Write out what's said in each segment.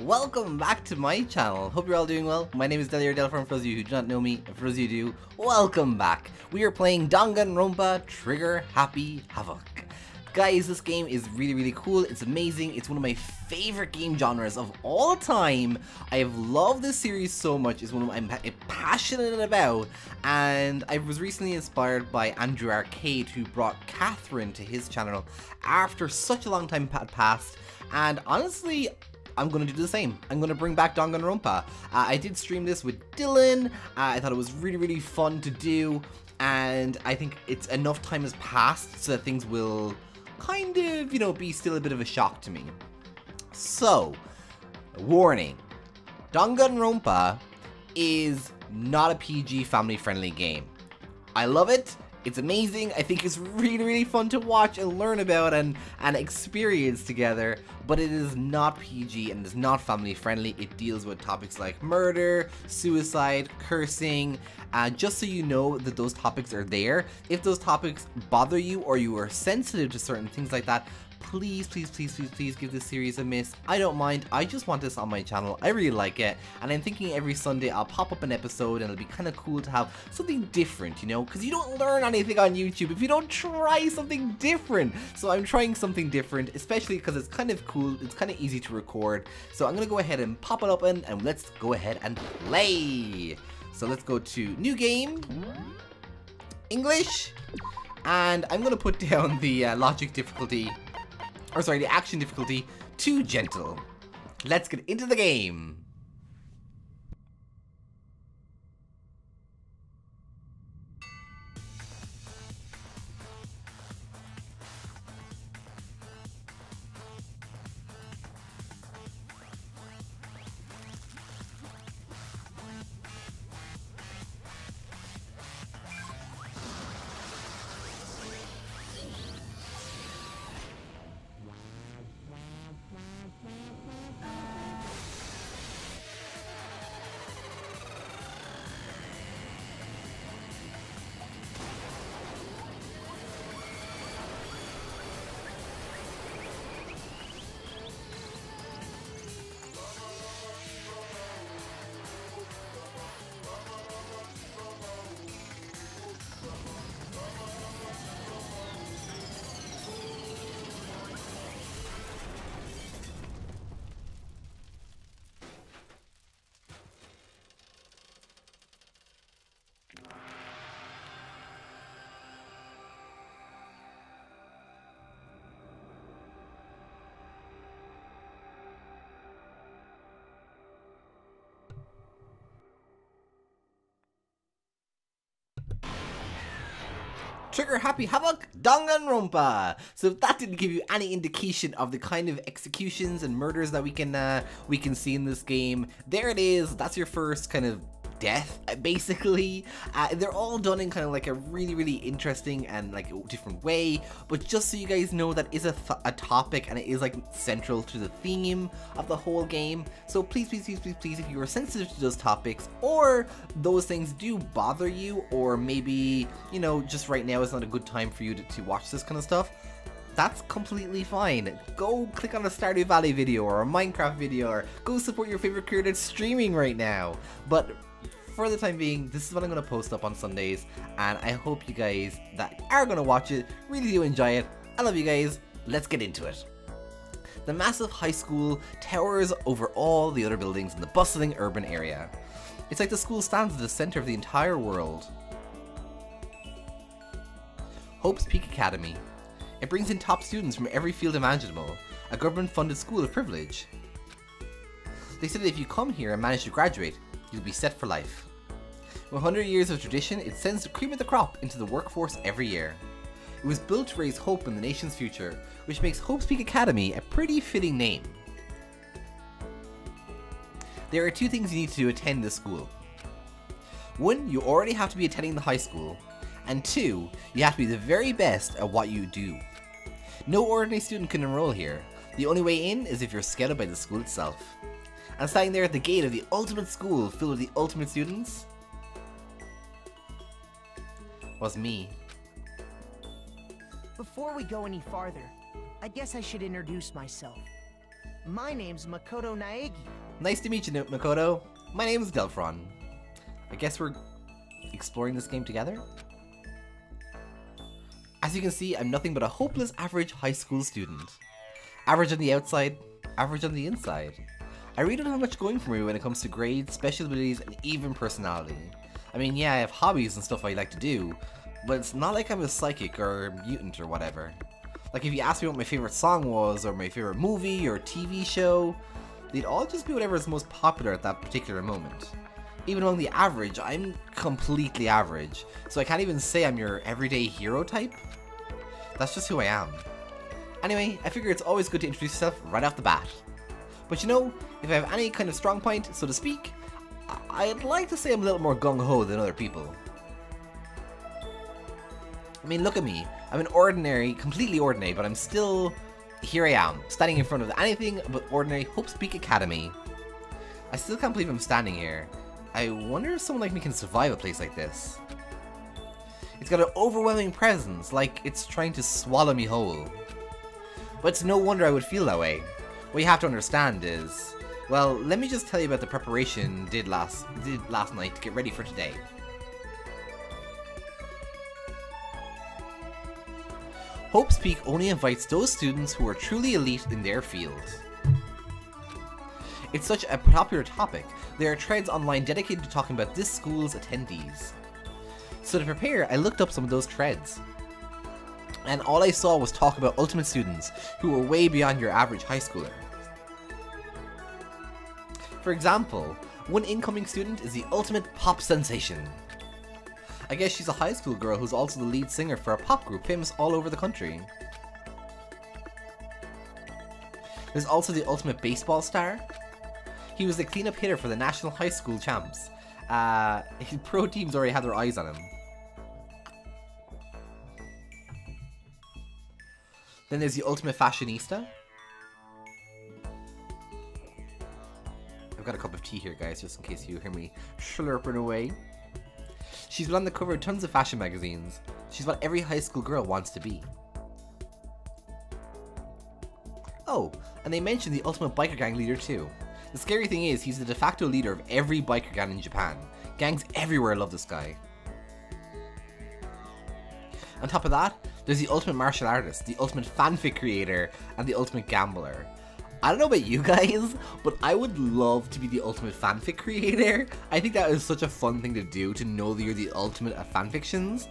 Welcome back to my channel. Hope you're all doing well. My name is Delphron. For those of you who do not know me, and for those of you who do, welcome back. We are playing Danganronpa Trigger Happy Havoc. Guys, this game is really cool. It's amazing. It's one of my favorite game genres of all time. I have loved this series so much. It's one of I'm passionate about, and I was recently inspired by Andrew Arcade, who brought Catherine to his channel after such a long time had passed. And honestly, I'm going to do the same. I'm going to bring back Danganronpa. I did stream this with Dylan. I thought it was really fun to do, and I think it's enough time has passed so that things will kind of, be still a bit of a shock to me. So, warning. Danganronpa is not a PG family-friendly game. I love it. It's amazing. I think it's really fun to watch and learn about and experience together, but it is not PG and it is not family friendly. It deals with topics like murder, suicide, cursing. Just so you know that those topics are there. If those topics bother you or you are sensitive to certain things like that, please give this series a miss. I don't mind. I just want this on my channel. I really like it, and I'm thinking every Sunday I'll pop up an episode, and it'll be kind of cool to have something different, because you don't learn anything on YouTube if you don't try something different. So I'm trying something different, especially because it's kind of cool. It's kind of easy to record. So I'm gonna go ahead and pop it up and let's go ahead and play. So let's go to new game, English, and I'm gonna put down the logic difficulty. Or sorry, the action difficulty to gentle. Let's get into the game. Trigger Happy Havoc Danganronpa. So if that didn't give you any indication of the kind of executions and murders that we can see in this game, there it is. That's your first kind of death, basically. They're all done in kind of like a really interesting and like a different way, but just so you guys know, that is a topic, and it is like central to the theme of the whole game. So please, if you are sensitive to those topics, or those things do bother you, or maybe, just right now is not a good time for you to watch this kind of stuff, that's completely fine. Go click on a Stardew Valley video or a Minecraft video, or go support your favorite creator that's streaming right now. But for the time being, this is what I'm going to post up on Sundays, and I hope you guys that are going to watch it really do enjoy it. I love you guys. Let's get into it. The massive high school towers over all the other buildings in the bustling urban area. It's like the school stands at the center of the entire world. Hope's Peak Academy. It brings in top students from every field imaginable, a government-funded school of privilege. They say that if you come here and manage to graduate, you'll be set for life. 100 years of tradition, it sends the cream of the crop into the workforce every year. It was built to raise hope in the nation's future, which makes Hope's Peak Academy a pretty fitting name. There are two things you need to do to attend this school. One, you already have to be attending the high school, and two, you have to be the very best at what you do. No ordinary student can enroll here. The only way in is if you're scouted by the school itself. And standing there at the gate of the ultimate school filled with the ultimate students was me. Before we go any farther, I guess I should introduce myself. My name's Makoto Naegi. Nice to meet you, Makoto. My name is Delphron. I guess we're exploring this game together? As you can see, I'm nothing but a hopeless average high school student. Average on the outside, average on the inside. I really don't have much going for me when it comes to grades, special abilities, and even personality. I mean, yeah, I have hobbies and stuff I like to do, but it's not like I'm a psychic or a mutant or whatever. Like if you asked me what my favorite song was, or my favorite movie or TV show, they'd all just be whatever is most popular at that particular moment. Even among the average, I'm completely average, so I can't even say I'm your everyday hero type. That's just who I am. Anyway, I figure it's always good to introduce yourself right off the bat. But you know, if I have any kind of strong point, so to speak, I'd like to say I'm a little more gung-ho than other people. I mean, look at me. I'm an ordinary, completely ordinary, but I'm still... Here I am, standing in front of anything but ordinary Hope Speak Academy. I still can't believe I'm standing here. I wonder if someone like me can survive a place like this. It's got an overwhelming presence, like it's trying to swallow me whole. But it's no wonder I would feel that way. What you have to understand is... Well, let me just tell you about the preparation did last night to get ready for today. Hope Speak only invites those students who are truly elite in their field. It's such a popular topic, there are threads online dedicated to talking about this school's attendees. So to prepare, I looked up some of those threads. And all I saw was talk about ultimate students who were way beyond your average high schooler. For example, one incoming student is the ultimate pop sensation. I guess she's a high school girl who's also the lead singer for a pop group famous all over the country. There's also the ultimate baseball star. He was the cleanup hitter for the national high school champs. His pro teams already had their eyes on him. Then there's the ultimate fashionista. I've got a cup of tea here, guys, just in case you hear me slurping away. She's been on the cover of tons of fashion magazines. She's what every high school girl wants to be. Oh, and they mentioned the ultimate biker gang leader too. The scary thing is, he's the de facto leader of every biker gang in Japan. Gangs everywhere love this guy. On top of that, there's the ultimate martial artist, the ultimate fanfic creator, and the ultimate gambler. I don't know about you guys, but I would love to be the ultimate fanfic creator. I think that is such a fun thing to do, to know that you're the ultimate at fanfictions.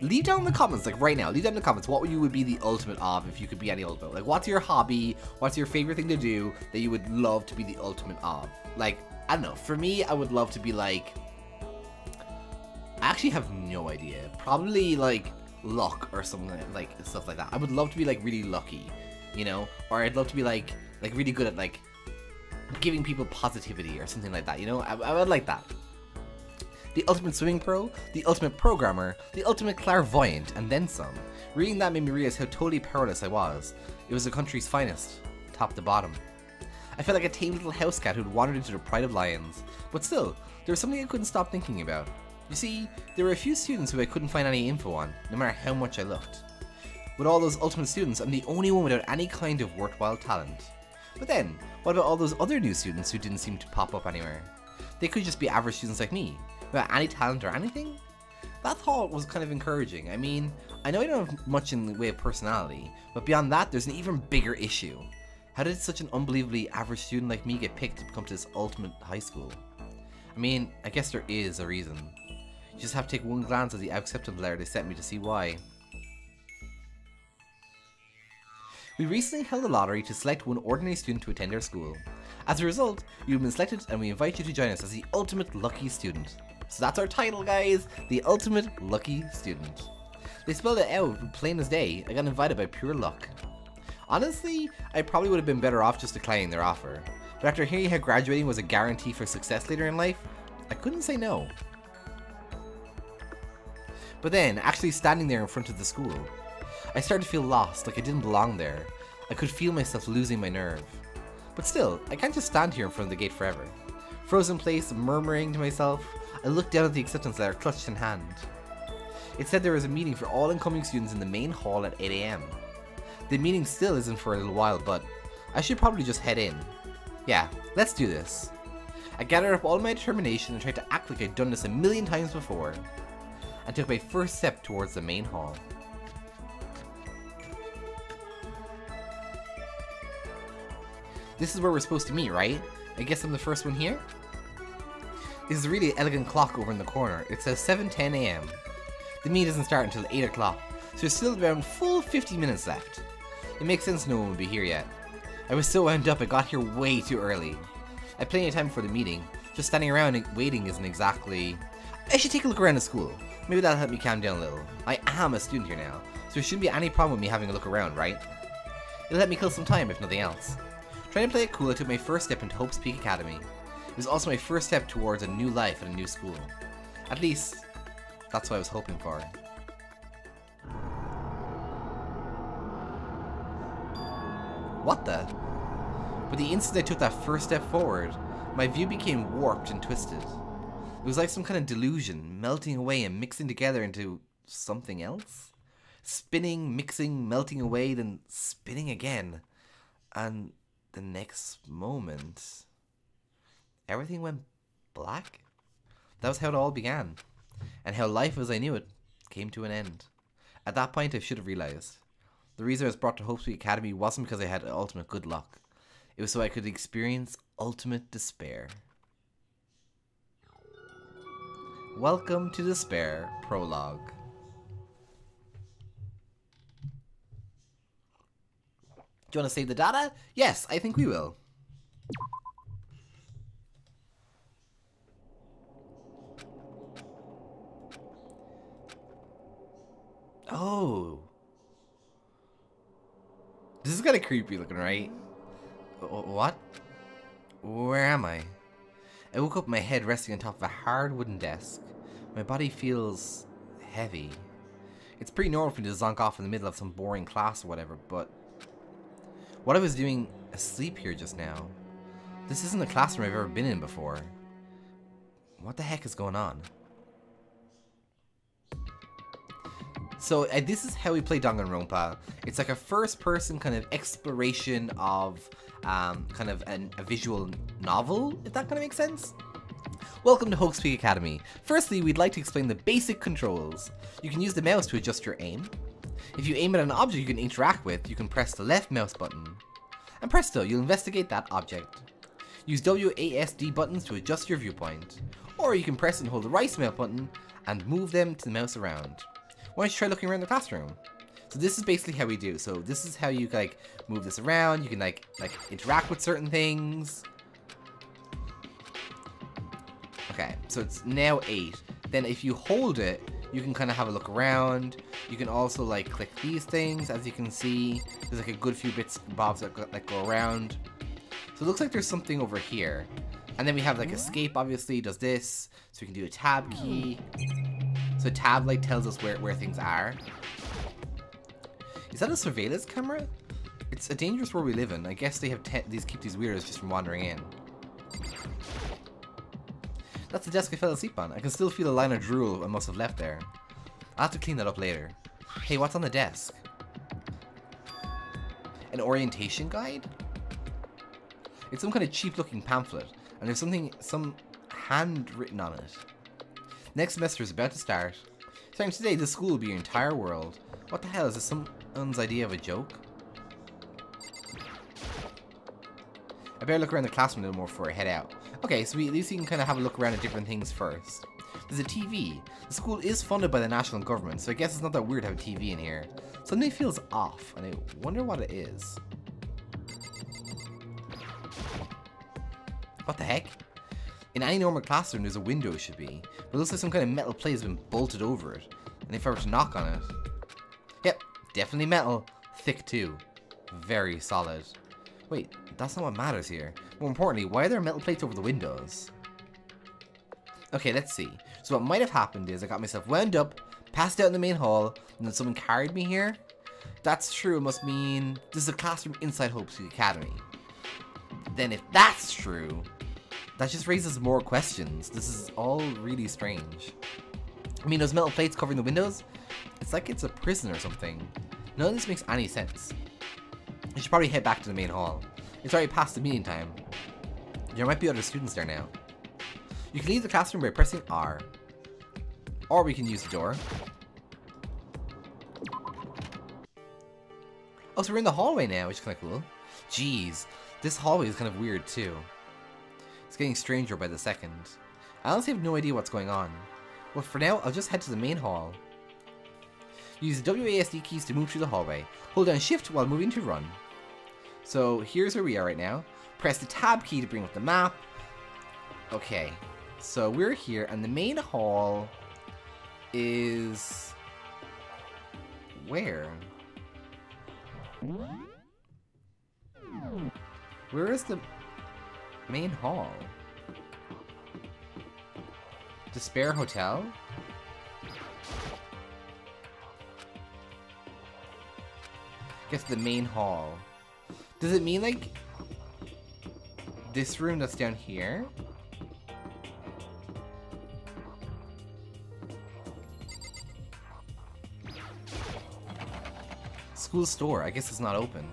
Leave down in the comments, like right now, leave down in the comments what you would be the ultimate of if you could be any ultimate. Like, what's your hobby? What's your favorite thing to do that you would love to be the ultimate of? Like, I don't know, for me, I would love to be like... I actually have no idea. Probably like luck or something like stuff like that. I would love to be like really lucky, you know? Or I'd love to be like really good at like giving people positivity or something like that, you know? I would like that. The ultimate swimming pro, the ultimate programmer, the ultimate clairvoyant, and then some. Reading that made me realize how totally powerless I was. It was the country's finest, top to bottom. I felt like a tame little house cat who'd wandered into the pride of lions. But still, there was something I couldn't stop thinking about. You see, there were a few students who I couldn't find any info on, no matter how much I looked. With all those ultimate students, I'm the only one without any kind of worthwhile talent. But then, what about all those other new students who didn't seem to pop up anywhere? They could just be average students like me, without any talent or anything? That thought was kind of encouraging. I mean, I know I don't have much in the way of personality, but beyond that, there's an even bigger issue. How did such an unbelievably average student like me get picked to come to this ultimate high school? I mean, I guess there is a reason. You just have to take one glance at the acceptance letter they sent me to see why. We recently held a lottery to select one ordinary student to attend our school. As a result, you've been selected and we invite you to join us as the ultimate lucky student. So that's our title, guys, the ultimate lucky student. They spelled it out plain as day. I got invited by pure luck. Honestly, I probably would have been better off just declining their offer. But after hearing how graduating was a guarantee for success later in life, I couldn't say no. But then, actually standing there in front of the school, I started to feel lost, like I didn't belong there. I could feel myself losing my nerve. But still, I can't just stand here in front of the gate forever. Frozen in place, murmuring to myself, I looked down at the acceptance letter clutched in hand. It said there was a meeting for all incoming students in the main hall at 8 AM. The meeting still isn't for a little while, but I should probably just head in. Yeah, let's do this. I gathered up all my determination and tried to act like I'd done this a million times before, and took my first step towards the main hall. This is where we're supposed to meet, right? I guess I'm the first one here? This is a really elegant clock over in the corner. It says 7:10 AM. The meet doesn't start until 8 o'clock, so there's still around full 50 minutes left. It makes sense no one will be here yet. I was so wound up I got here way too early. I had plenty of time for the meeting. Just standing around and waiting isn't exactly... I should take a look around the school. Maybe that'll help me calm down a little. I am a student here now, so there shouldn't be any problem with me having a look around, right? It'll let me kill some time if nothing else. Trying to play it cool, I took my first step into Hope's Peak Academy. It was also my first step towards a new life at a new school. At least, that's what I was hoping for. What the? But the instant I took that first step forward, my view became warped and twisted. It was like some kind of delusion, melting away and mixing together into something else? Spinning, mixing, melting away, then spinning again. And the next moment, everything went black. That was how it all began, and how life as I knew it came to an end. At that point I should have realised. The reason I was brought to Hope Street Academy wasn't because I had ultimate good luck. It was so I could experience ultimate despair. Welcome to Despair, Prologue. Do you want to save the data? Yes, I think we will. Oh. This is kind of creepy looking, right? What? Where am I? I woke up with my head resting on top of a hard wooden desk. My body feels heavy. It's pretty normal for me to zonk off in the middle of some boring class or whatever, but what I was doing asleep here just now. This isn't a classroom I've ever been in before. What the heck is going on? So this is how we play Danganronpa. It's like a first-person kind of exploration of kind of a visual novel, if that kind of makes sense. Welcome to Hope's Peak Academy. Firstly, we'd like to explain the basic controls. You can use the mouse to adjust your aim. If you aim at an object you can interact with, you can press the left mouse button. And presto, you'll investigate that object. Use WASD buttons to adjust your viewpoint. Or you can press and hold the right mouse button and move them to the mouse around. Why don't you try looking around the classroom? So this is basically how we do. So this is how you like move this around. You can like interact with certain things. Okay, so it's now 8. Then if you hold it, you can kind of have a look around. You can also like click these things, as you can see. There's like a good few bits and bobs that go around. So it looks like there's something over here. And then we have like escape, obviously, does this. So we can do a tab key. So tab like tells us where things are. Is that a surveillance camera? It's a dangerous world we live in. I guess they have keep these weirdos just from wandering in. That's the desk I fell asleep on. I can still feel a line of drool I must have left there. I'll have to clean that up later. Hey, what's on the desk? An orientation guide? It's some kind of cheap looking pamphlet, and there's some handwritten on it. Next semester is about to start. Starting today, this school will be your entire world. What the hell, is this someone's idea of a joke? I better look around the classroom a little more before I head out. Okay, so at least you can kind of have a look around at different things first. There's a TV. The school is funded by the national government, so I guess it's not that weird to have a TV in here. Something feels off, and I wonder what it is. What the heck? In any normal classroom, there's a window, it should be. But it looks like some kind of metal plate has been bolted over it. And if I were to knock on it... Yep, definitely metal. Thick too. Very solid. Wait, that's not what matters here. More importantly, why are there metal plates over the windows? Okay, let's see. So what might have happened is I got myself wound up, passed out in the main hall, and then someone carried me here. That's true, it must mean this is a classroom inside Hope's Academy. Then if that's true, that just raises more questions. This is all really strange. I mean, those metal plates covering the windows, it's like it's a prison or something. None of this makes any sense. I should probably head back to the main hall. It's already past the meeting time. There might be other students there now. You can leave the classroom by pressing R. Or we can use the door. Oh, so we're in the hallway now, which is kind of cool. Jeez, this hallway is kind of weird too. It's getting stranger by the second. I honestly have no idea what's going on. Well, for now, I'll just head to the main hall. Use the WASD keys to move through the hallway. Hold down shift while moving to run. So here's where we are right now. Press the tab key to bring up the map. Okay, so we're here and the main hall is... where? Where is the main hall? Despair Hotel? Get to the main hall. Does it mean like this room that's down here? School store. I guess it's not open.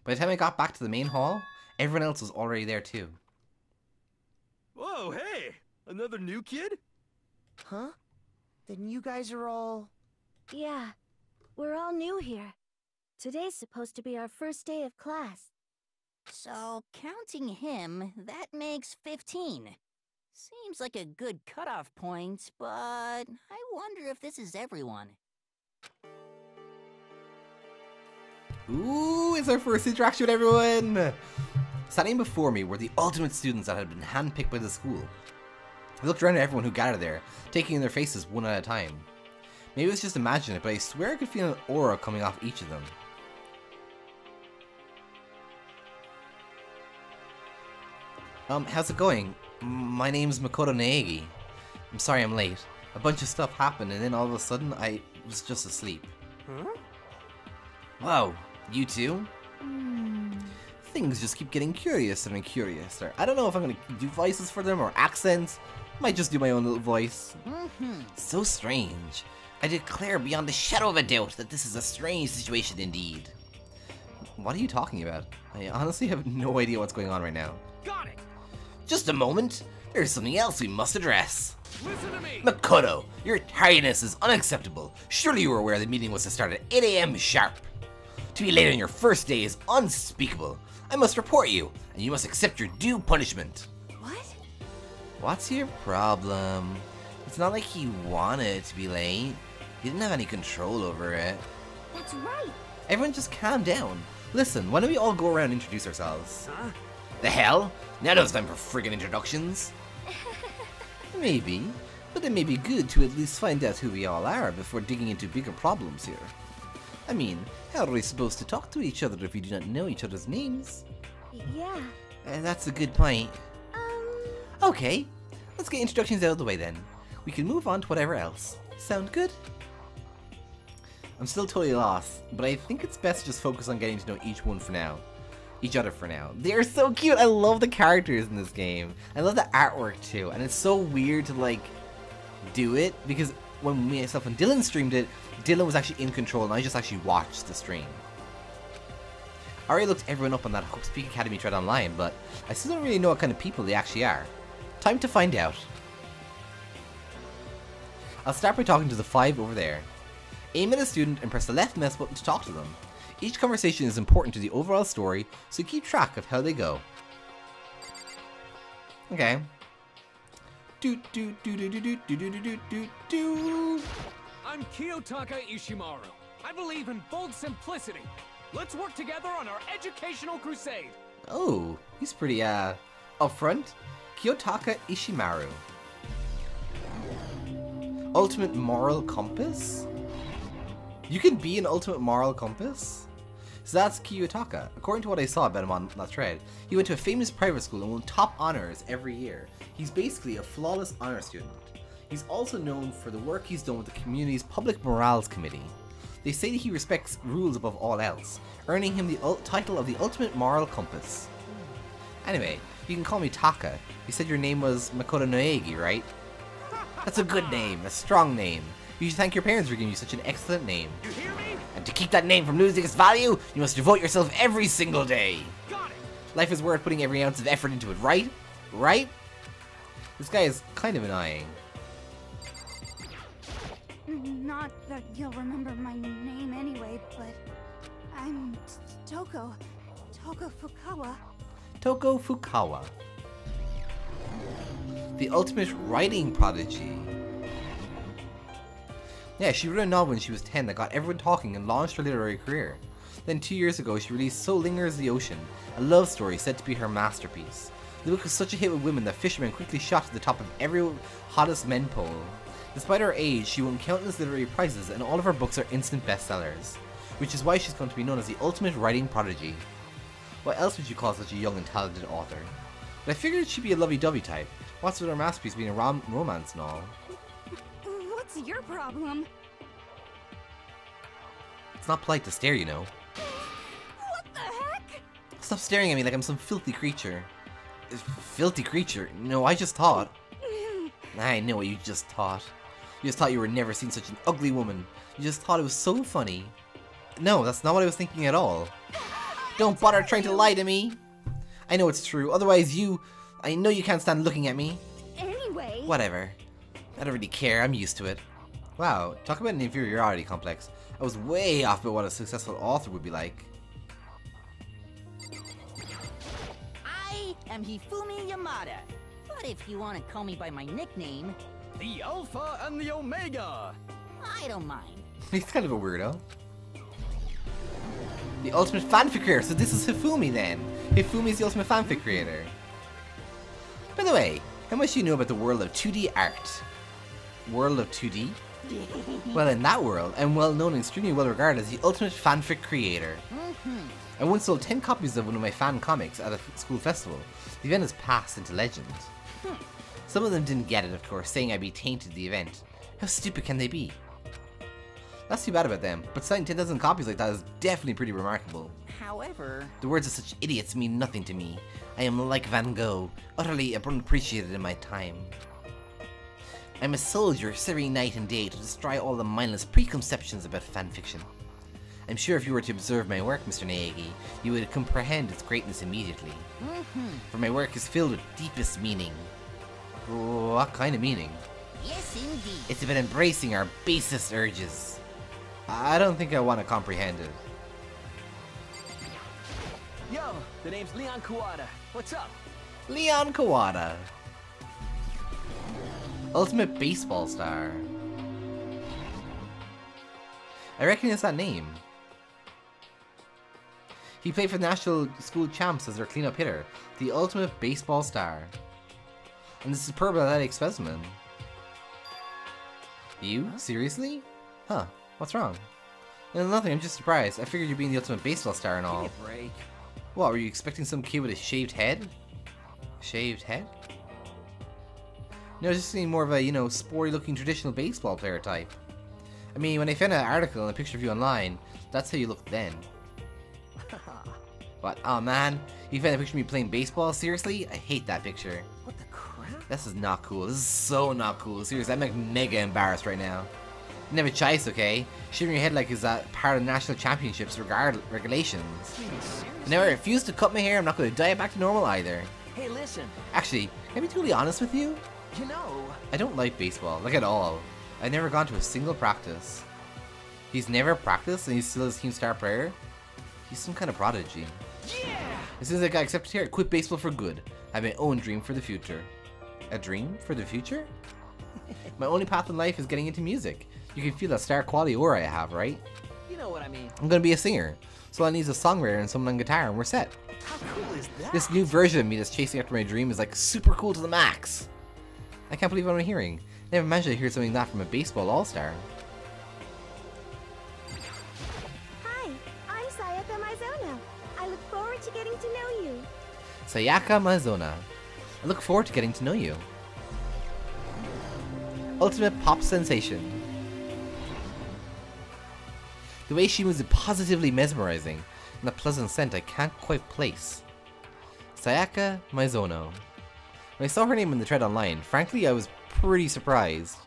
By the time I got back to the main hall, everyone else was already there too. Whoa, hey! Another new kid? Huh? Then you guys are all... Yeah, we're all new here. Today's supposed to be our first day of class. So, counting him, that makes 15. Seems like a good cutoff point, but I wonder if this is everyone. Ooh, it's our first interaction with everyone! Standing before me were the ultimate students that had been handpicked by the school. I looked around at everyone who gathered there, taking in their faces one at a time. Maybe it was just imagining it, but I swear I could feel an aura coming off each of them. How's it going? My name's Makoto Naegi. I'm sorry I'm late. A bunch of stuff happened and then all of a sudden I was just asleep. Huh? Wow, you too? Things just keep getting curious and curious. I don't know if I'm gonna do voices for them or accents. Might just do my own little voice. So strange. I declare beyond a shadow of a doubt that this is a strange situation indeed. What are you talking about? I honestly have no idea what's going on right now. Got it! Just a moment. There's something else we must address. Listen to me! Makoto, your tardiness is unacceptable. Surely you were aware the meeting was to start at 8 AM sharp. To be late on your first day is unspeakable. I must report you, and you must accept your due punishment. What? What's your problem? It's not like he wanted to be late. He didn't have any control over it. That's right. Everyone just calm down. Listen, why don't we all go around and introduce ourselves? Huh? The hell? Now it's time for friggin' introductions. Maybe, but it may be good to at least find out who we all are before digging into bigger problems here. I mean, how are we supposed to talk to each other if we do not know each other's names? Yeah. That's a good point. Okay, let's get introductions out of the way then. We can move on to whatever else. Sound good? I'm still totally lost, but I think it's best to just focus on getting to know each one for now. Each other for now. They're so cute! I love the characters in this game. I love the artwork too, and it's so weird to like do it because when myself and Dylan streamed it, Dylan was actually in control and I just actually watched the stream. I already looked everyone up on that Hope Speak Academy thread online, but I still don't really know what kind of people they actually are. Time to find out. I'll start by talking to the 5 over there. Aim at a student and press the left mouse button to talk to them. Each conversation is important to the overall story, so keep track of how they go. Okay. I'm Kiyotaka Ishimaru. I believe in bold simplicity. Let's work together on our educational crusade. Oh, he's pretty, upfront. Kiyotaka Ishimaru. Ultimate moral compass? You can be an ultimate moral compass? So that's Kiyotaka. According to what I saw about him on that thread, he went to a famous private school and won top honors every year. He's basically a flawless honor student. He's also known for the work he's done with the community's public morals committee. They say that he respects rules above all else, earning him the title of the ultimate moral compass. Anyway, you can call me Taka. You said your name was Makoto Naegi, right? That's a good name, a strong name. You should thank your parents for giving you such an excellent name. You hear me? And to keep that name from losing its value, you must devote yourself every single day. Got it. Life is worth putting every ounce of effort into it, right? Right? This guy is kind of annoying. Not that you'll remember my name anyway, but I'm Toko Fukawa. Toko Fukawa. The ultimate writing prodigy. Yeah, she wrote a novel when she was 10 that got everyone talking and launched her literary career. Then 2 years ago, she released So Lingers the Ocean, a love story said to be her masterpiece. The book was such a hit with women that fishermen quickly shot to the top of every hottest men poll. Despite her age, she won countless literary prizes and all of her books are instant bestsellers, which is why she's come to be known as the ultimate writing prodigy. What else would you call such a young and talented author? But I figured she'd be a lovey-dovey type. What's with her masterpiece being a romance and all? What's your problem? It's not polite to stare, you know. What the heck? Stop staring at me like I'm some filthy creature. Filthy creature? No, I just thought. I know what you just thought. You just thought you were never seen such an ugly woman. You just thought it was so funny. No, that's not what I was thinking at all. Don't bother trying to lie to me. I know it's true, otherwise I know you can't stand looking at me. Anyway. Whatever. I don't really care, I'm used to it. Wow, talk about an inferiority complex. I was way off about what a successful author would be like. I am Hifumi Yamada. But if you want to call me by my nickname, The Alpha and the Omega. I don't mind. He's kind of a weirdo. The ultimate fanfic creator, so this is Hifumi then. Hifumi's the ultimate fanfic creator. By the way, how much do you know about the world of 2D art? World of 2D? Well, in that world, I'm well known and extremely well regarded as the ultimate fanfic creator. I once sold 10 copies of one of my fan comics at a school festival. The event has passed into legend. Some of them didn't get it, of course, saying I'd be tainted the event. How stupid can they be? That's too bad about them, but selling 10,000 copies like that is definitely pretty remarkable. However, The words of such idiots mean nothing to me. I am like Van Gogh, utterly unappreciated in my time. I'm a soldier serving night and day to destroy all the mindless preconceptions about fanfiction. I'm sure if you were to observe my work, Mr. Naegi, you would comprehend its greatness immediately. For my work is filled with deepest meaning. What kind of meaning? yes indeed. It's about embracing our basest urges. I don't think I want to comprehend it. Yo, the name's Leon Kawada. What's up? Leon Kawada. Ultimate baseball star. I recognize that name. He played for the National School Champs as their cleanup hitter, the ultimate baseball star. And the superb athletic specimen. You? Seriously? Huh, what's wrong? No, nothing, I'm just surprised. I figured you'd be the ultimate baseball star and all. Give me a break. What, were you expecting some kid with a shaved head? Shaved head? No, just seeing more of a, you know, sporty looking traditional baseball player type. I mean, when I found an article and a picture of you online, that's how you looked then. What? Oh man, you found a picture of me playing baseball? Seriously? I hate that picture. What the crap? This is not cool. This is so not cool. Seriously, I'm like mega embarrassed right now. You never choice, okay? Shaving your head like is that part of the national championships regulations. And now I refuse to cut my hair. I'm not going to dye it back to normal either. Hey, listen. Actually, can I be totally honest with you? You know, I don't like baseball, like at all. I've never gone to a single practice. He's never practiced and he's still his team star player? He's some kind of prodigy. yeah. As soon as I got accepted here, I quit baseball for good. I have my own dream for the future. A dream for the future? My only path in life is getting into music. You can feel that star quality aura I have, right? You know what I mean. I'm gonna be a singer. So all I need is a songwriter and someone on guitar and we're set. How cool is that? This new version of me that's chasing after my dream is like super cool to the max. I can't believe what I'm hearing. I never imagined I'd hear something like that from a baseball all-star. Hi, I'm Sayaka Maizona. I look forward to getting to know you. Sayaka Maizona. I look forward to getting to know you. Ultimate pop sensation. The way she moves is positively mesmerizing, and a pleasant scent I can't quite place. Sayaka Maizono. When I saw her name in the thread online, frankly I was pretty surprised.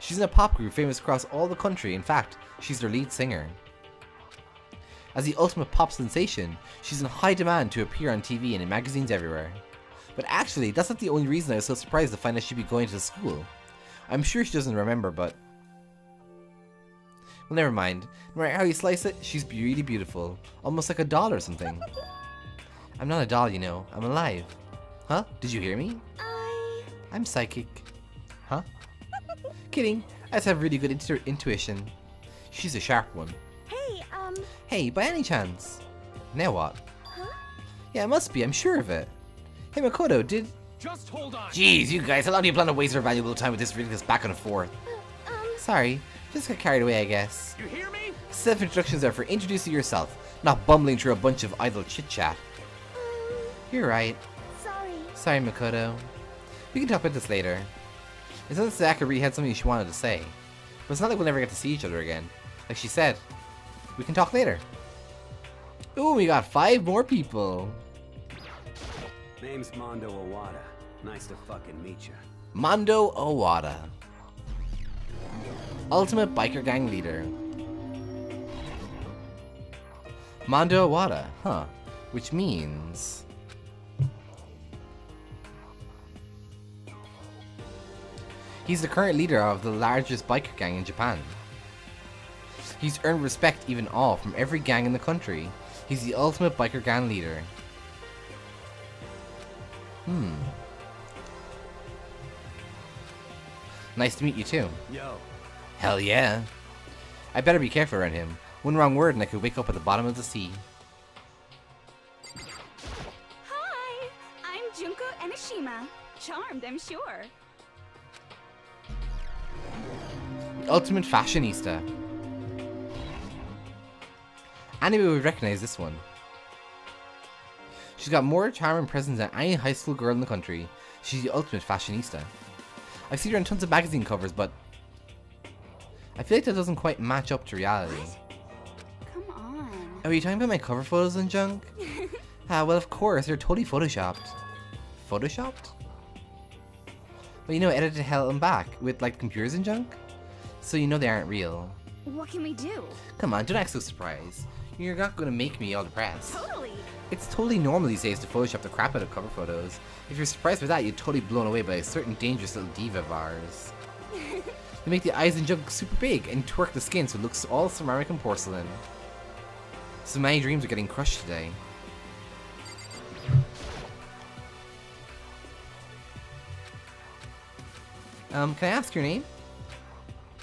She's in a pop group famous across all the country. In fact, she's their lead singer. As the ultimate pop sensation, she's in high demand to appear on TV and in magazines everywhere. But actually, that's not the only reason I was so surprised to find out she'd be going to school. I'm sure she doesn't remember, but... well, never mind. No matter how you slice it, she's really beautiful. Almost like a doll or something. I'm not a doll, you know. I'm alive. Huh? Did you hear me? I'm psychic. Huh? Kidding. I just have really good intuition. She's a sharp one. Hey, by any chance? Now what? Huh? Yeah, it must be. I'm sure of it. Hey, Makoto, did... Just hold on. Jeez, you guys, how long do you plan to waste our valuable time with this ridiculous back and forth? Sorry, just got carried away, I guess. You hear me? Self-introductions are for introducing yourself, not bumbling through a bunch of idle chit-chat. You're right. Sorry, Makoto. We can talk about this later. It's not that Sakura really had something she wanted to say, but it's not like we'll never get to see each other again. Like she said, we can talk later. Ooh, we got 5 more people. Name's Mondo Owada. Nice to fucking meet you. Mondo Owada. Ultimate biker gang leader. Mondo Owada, huh? Which means... he's the current leader of the largest biker gang in Japan. He's earned respect, even awe, from every gang in the country. He's the ultimate biker gang leader. Nice to meet you too. Yo. Hell yeah. I better be careful around him. One wrong word and I could wake up at the bottom of the sea. Hi, I'm Junko Enoshima. Charmed, I'm sure. The ultimate fashionista. Anime would recognize this one. She's got more charm and presence than any high school girl in the country. She's the ultimate fashionista. I've seen her on tons of magazine covers, but I feel like that doesn't quite match up to reality. Come on. Are you talking about my cover photos and junk? Well, of course, they're totally photoshopped. Photoshopped? Well, you know, edited to hell and back with like computers and junk. So you know they aren't real. What can we do? Come on, don't act so surprised. You're not gonna make me all depressed. Totally. It's totally normal these days to Photoshop the crap out of cover photos. If you're surprised by that, you're totally blown away by a certain dangerous little diva of ours. They make the eyes and junk super big and twerk the skin so it looks all ceramic and porcelain. So many dreams are getting crushed today. Can I ask your name?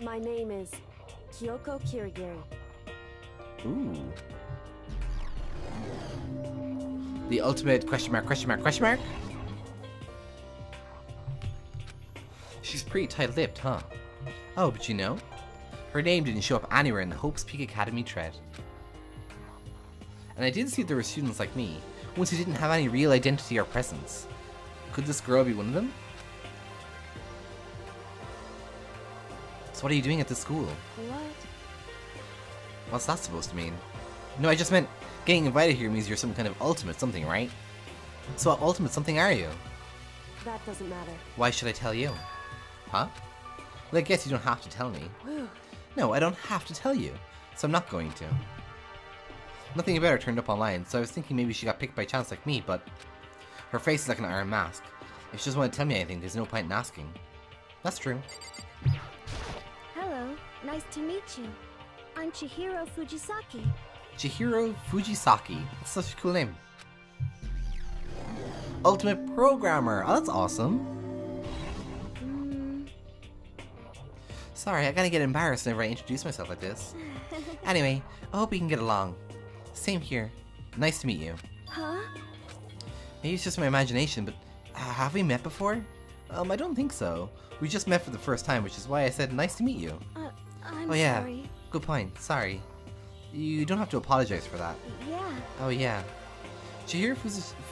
My name is Kyoko Kirigiri. Ooh. The ultimate question mark, question mark, question mark? She's pretty tight-lipped, huh? Oh, but you know, her name didn't show up anywhere in the Hope's Peak Academy thread. And I did see there were students like me, ones who didn't have any real identity or presence. Could this girl be one of them? So what are you doing at this school? What? What's that supposed to mean? No, I just meant getting invited here means you're some kind of ultimate something, right? So what ultimate something are you? That doesn't matter. Why should I tell you? Huh? Well, I guess you don't have to tell me. No, I don't have to tell you, so I'm not going to. Nothing about her turned up online, so I was thinking maybe she got picked by chance like me, but her face is like an iron mask. If she doesn't want to tell me anything, there's no point in asking. That's true. Hello, nice to meet you. I'm Chihiro Fujisaki. Chihiro Fujisaki. That's such a cool name. Ultimate Programmer. Oh, that's awesome. Sorry, I gotta get embarrassed whenever I introduce myself like this. Anyway, I hope we can get along. Same here. Nice to meet you. Huh? Maybe it's just my imagination, but have we met before? I don't think so. We just met for the first time, which is why I said nice to meet you. I'm Oh yeah, sorry. good point. Sorry. You don't have to apologize for that. Yeah. Oh yeah. Chihiro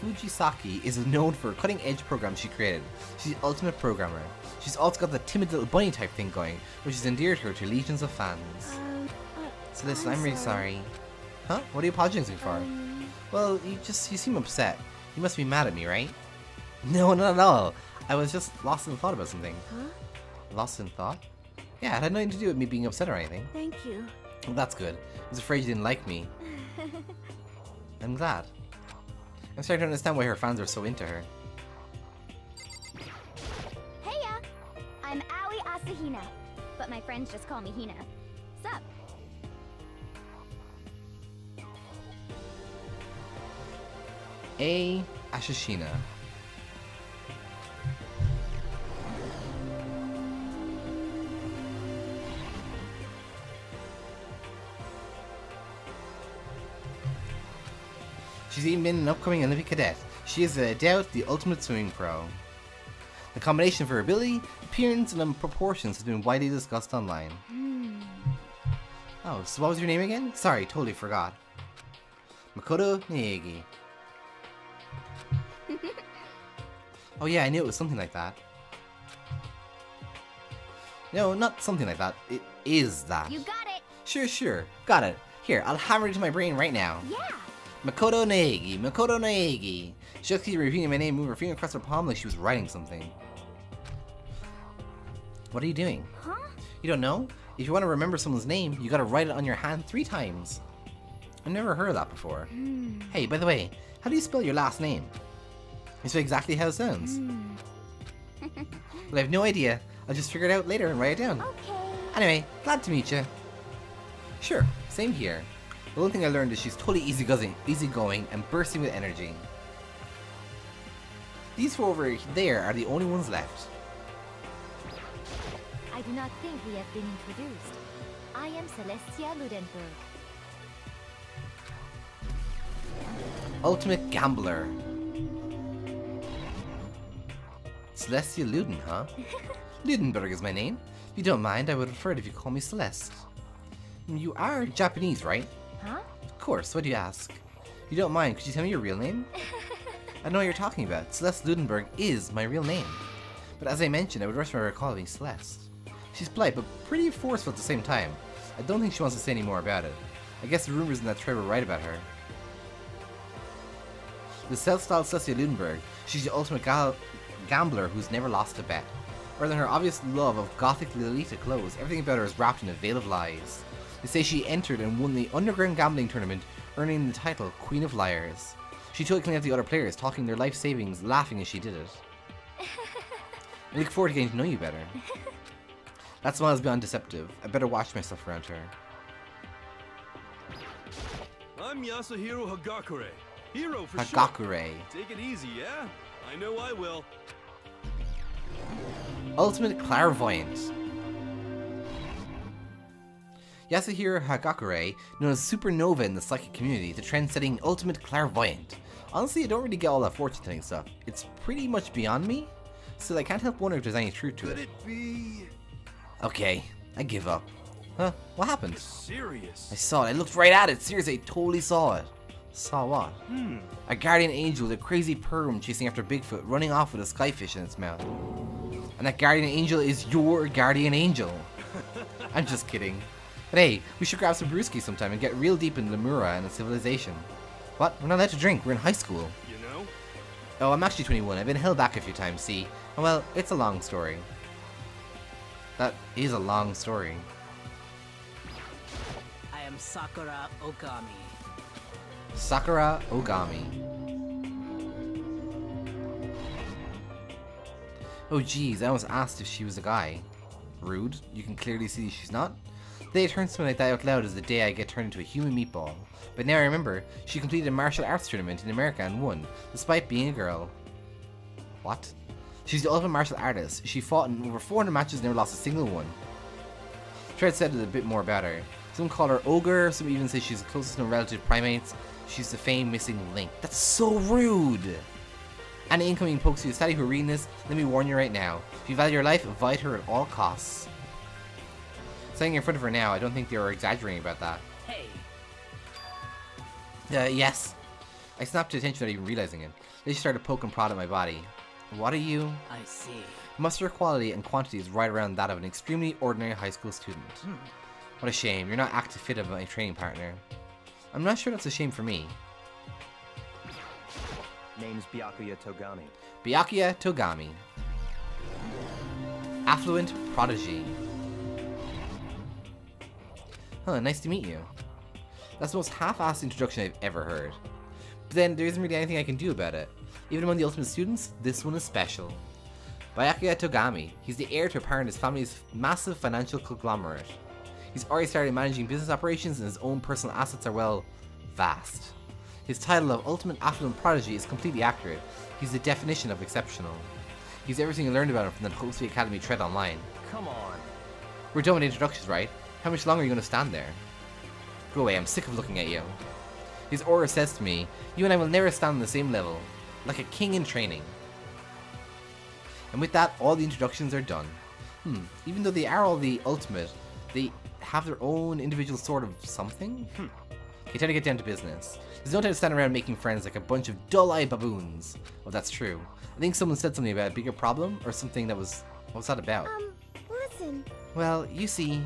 Fujisaki is known for cutting-edge programs she created. She's the ultimate programmer. She's also got the timid little bunny type thing going, which has endeared her to legions of fans. So listen, I'm really sorry. Huh? What are you apologizing for? Well, you seem upset. You must be mad at me, right? No, not at all. I was just lost in thought about something. Huh? Lost in thought? Yeah, it had nothing to do with me being upset or anything. Thank you. Well, that's good. I was afraid you didn't like me. I'm glad. I'm starting to understand why her fans are so into her. Heya! I'm Aoi Asahina, but my friends just call me Hina. Sup? A. Ashishina. She's even been an upcoming Olympic cadet. She is without doubt the ultimate swimming pro. The combination of her ability, appearance, and proportions has been widely discussed online. Oh, so what was your name again? Sorry, totally forgot. Makoto Neegi. Oh yeah, I knew it was something like that. No, not something like that. It is that. You got it! Sure. Got it. Here, I'll hammer it into my brain right now. Yeah! Makoto Neegi, Makoto Neegi. She just keeps repeating my name, moving her finger across her palm like she was writing something. What are you doing? Huh? You don't know? If you want to remember someone's name, you gotta write it on your hand 3 times. I've never heard of that before. Hey, by the way, how do you spell your last name? Is it exactly how it sounds? Well, I have no idea. I'll just figure it out later and write it down. Okay. Anyway, glad to meet you. Sure, same here. The only thing I learned is she's totally easygoing and bursting with energy. These 4 over there are the only ones left. I do not think we have been introduced. I am Celestia Ludenberg. Ultimate Gambler. Celestia Luden, huh? Ludenberg is my name. If you don't mind, I would prefer it if you call me Celeste. You are Japanese, right? Huh? Of course, why do you ask? If you don't mind, could you tell me your real name? I know what you're talking about. Celeste Ludenberg is my real name. But as I mentioned, I would much rather call me Celeste. She's polite, but pretty forceful at the same time. I don't think she wants to say any more about it. I guess the rumors in that thread were right about her. The self-styled Celestia Ludenberg, she's the ultimate gambler who's never lost a bet. Rather than her obvious love of gothic Lolita clothes, everything about her is wrapped in a veil of lies. They say she entered and won the underground gambling tournament, earning the title Queen of Liars. She totally cleaned out the other players, talking their life savings, laughing as she did it. I look forward to getting to know you better. That smile is beyond deceptive. I better watch myself around her. I'm Yasuhiro Hagakure. Hero for Hagakure. sure. Take it easy, yeah? I know I will. Ultimate Clairvoyant. Yasuhiro Hagakure, known as Supernova in the psychic community, the trend-setting Ultimate Clairvoyant. Honestly, I don't really get all that fortune-telling stuff. It's pretty much beyond me. Still, I can't help wonder if there's any truth to it. Could it be Okay, I give up. Huh? What happened? serious? I saw it. I looked right at it. Seriously, I totally saw it. Saw what? A guardian angel with a crazy perm chasing after Bigfoot, running off with a skyfish in its mouth. And that guardian angel is your guardian angel. I'm just kidding. But hey, we should grab some brewski sometime and get real deep into Lemura and its civilization. What? We're not allowed to drink. We're in high school. You know? Oh, I'm actually 21. I've been held back a few times, see? And well, it's a long story. That is a long story. I am Sakura Ogami. Sakura Ogami. Oh geez, I almost asked if she was a guy. Rude. You can clearly see she's not. The day I turn something like that out loud is the day I get turned into a human meatball. But now I remember, she completed a martial arts tournament in America and won, despite being a girl. What? She's the ultimate martial artist. She fought in over 400 matches and never lost a single one. Thread said a bit more about her. Some call her ogre, some even say she's the closest known relative to primates. She's the famed missing link. That's so rude! Any incoming pokes you study who are reading this, let me warn you right now. If you value your life, avoid her at all costs. Standing in front of her now, I don't think they were exaggerating about that. Hey. Yes. I snapped to attention without even realizing it. Then she started poking prod at my body. What are you? I see. Muster quality and quantity is right around that of an extremely ordinary high school student. What a shame, you're not active fit of my training partner. I'm not sure that's a shame for me. Name's Byakuya Togami. Byakuya Togami. affluent prodigy. Huh, nice to meet you. That's the most half-assed introduction I've ever heard. But then, there isn't really anything I can do about it. Even among the ultimate students, this one is special. Byakuya Togami. He's the heir to a part in his family's massive financial conglomerate. He's already started managing business operations and his own personal assets are, well, vast. His title of Ultimate Affluent Prodigy is completely accurate. He's the definition of exceptional. He's everything you learned about him from the Hopsy Academy Tread Online. Come on. We're done with introductions, right? How much longer are you going to stand there? Go away, I'm sick of looking at you. His aura says to me, you and I will never stand on the same level, like a king in training. And with that, all the introductions are done. Even though they are all the ultimate, they have their own individual sort of something? Okay, time to get down to business. There's no time to stand around making friends like a bunch of dull-eyed baboons. Well, that's true. I think someone said something about a bigger problem, or something that was... What was that about? Listen. Well, you see...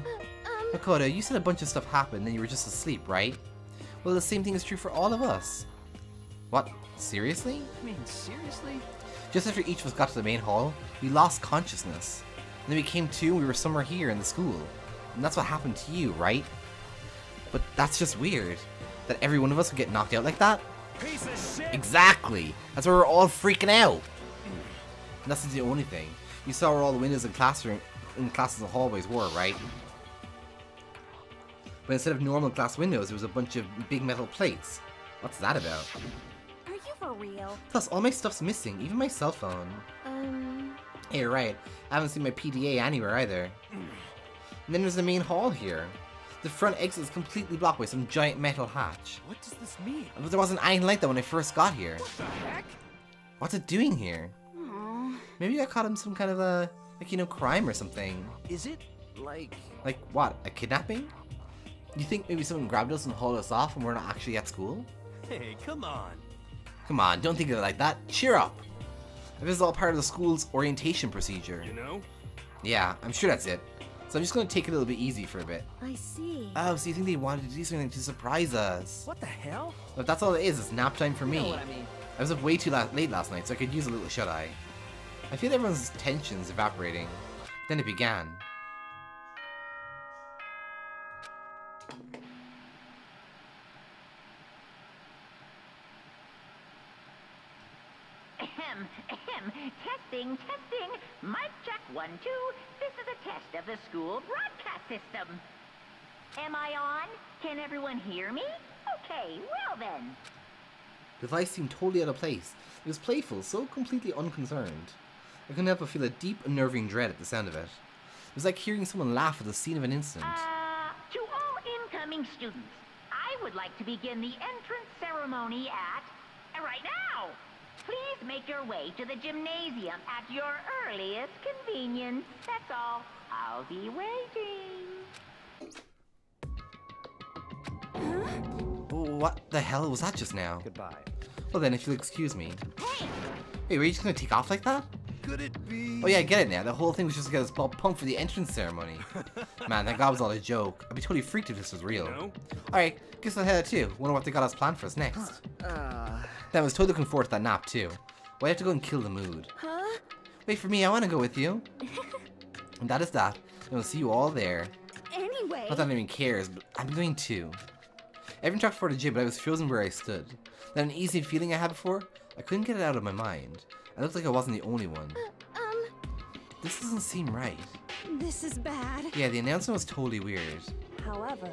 Makoto, you said a bunch of stuff happened, then you were just asleep, right? Well, the same thing is true for all of us. What? Seriously? I mean, seriously? Just after each of us got to the main hall, we lost consciousness. And then we came to and we were somewhere here in the school. And that's what happened to you, right? But that's just weird. That every one of us would get knocked out like that? Piece of shit! Exactly! That's why we're all freaking out! And that's the only thing. You saw where all the windows in classes and hallways were, right? But instead of normal glass windows, there was a bunch of big metal plates. What's that about? Are you for real? Plus, all my stuff's missing, even my cell phone. Hey, you're right. I haven't seen my PDA anywhere either. And then there's the main hall here. The front exit is completely blocked by some giant metal hatch. What does this mean? But there wasn't anything like that when I first got here. What the heck? What's it doing here? Maybe I caught him some kind of a, like, you know, crime or something. Is it, like... Like what, a kidnapping? You think maybe someone grabbed us and hauled us off and we're not actually at school? Hey, come on. Come on, don't think of it like that. Cheer up! This is all part of the school's orientation procedure. You know? Yeah, I'm sure that's it. So I'm just going to take it a little bit easy for a bit. I see. Oh, so you think they wanted to do something to surprise us? What the hell? But that's all it is, it's nap time for me. You know what I mean. I was up way too late last night, so I could use a little shut-eye. I feel everyone's tensions evaporating. Then it began. Testing. Mic check 1, 2. This is a test of the school broadcast system. Am I on? Can everyone hear me? Okay, well then. The voice seemed totally out of place. It was playful, so completely unconcerned. I couldn't help but feel a deep, unnerving dread at the sound of it. It was like hearing someone laugh at the scene of an incident. To all incoming students, I would like to begin the entrance ceremony at... right now! Please make your way to the gymnasium at your earliest convenience. That's all. I'll be waiting. What the hell was that just now? Goodbye. Well then, if you'll excuse me. Hey! Wait, were you just gonna take off like that? Could it be? Oh yeah, I get it now. The whole thing was just to get us all pumped for the entrance ceremony. Man, that guy was all a joke. I'd be totally freaked if this was real. No? Alright, guess I'll head out too. Wonder what they got us planned for us next. I was totally looking forward to that nap too. Well, I have to go and kill the mood. Huh? Wait for me, I want to go with you. And that is that. And we'll see you all there. Anyway. Not that anyone cares, but I'm going too. I haven't talked for the gym, but I was frozen where I stood. That uneasy feeling I had before, I couldn't get it out of my mind. I looked like I wasn't the only one. This doesn't seem right. This is bad. Yeah, the announcement was totally weird. However,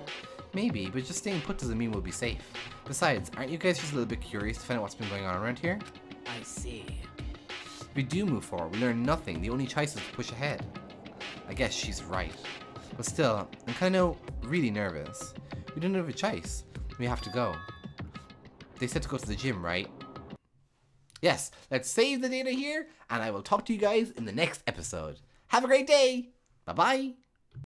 Maybe, but just staying put doesn't mean we'll be safe. Besides, aren't you guys just a little bit curious to find out what's been going on around here? I see. If we do move forward, we learn nothing. The only choice is to push ahead. I guess she's right. But still, I'm kind of really nervous. We don't have a choice. We have to go. They said to go to the gym, right? Yes, let's save the data here, and I will talk to you guys in the next episode. Have a great day! Bye-bye!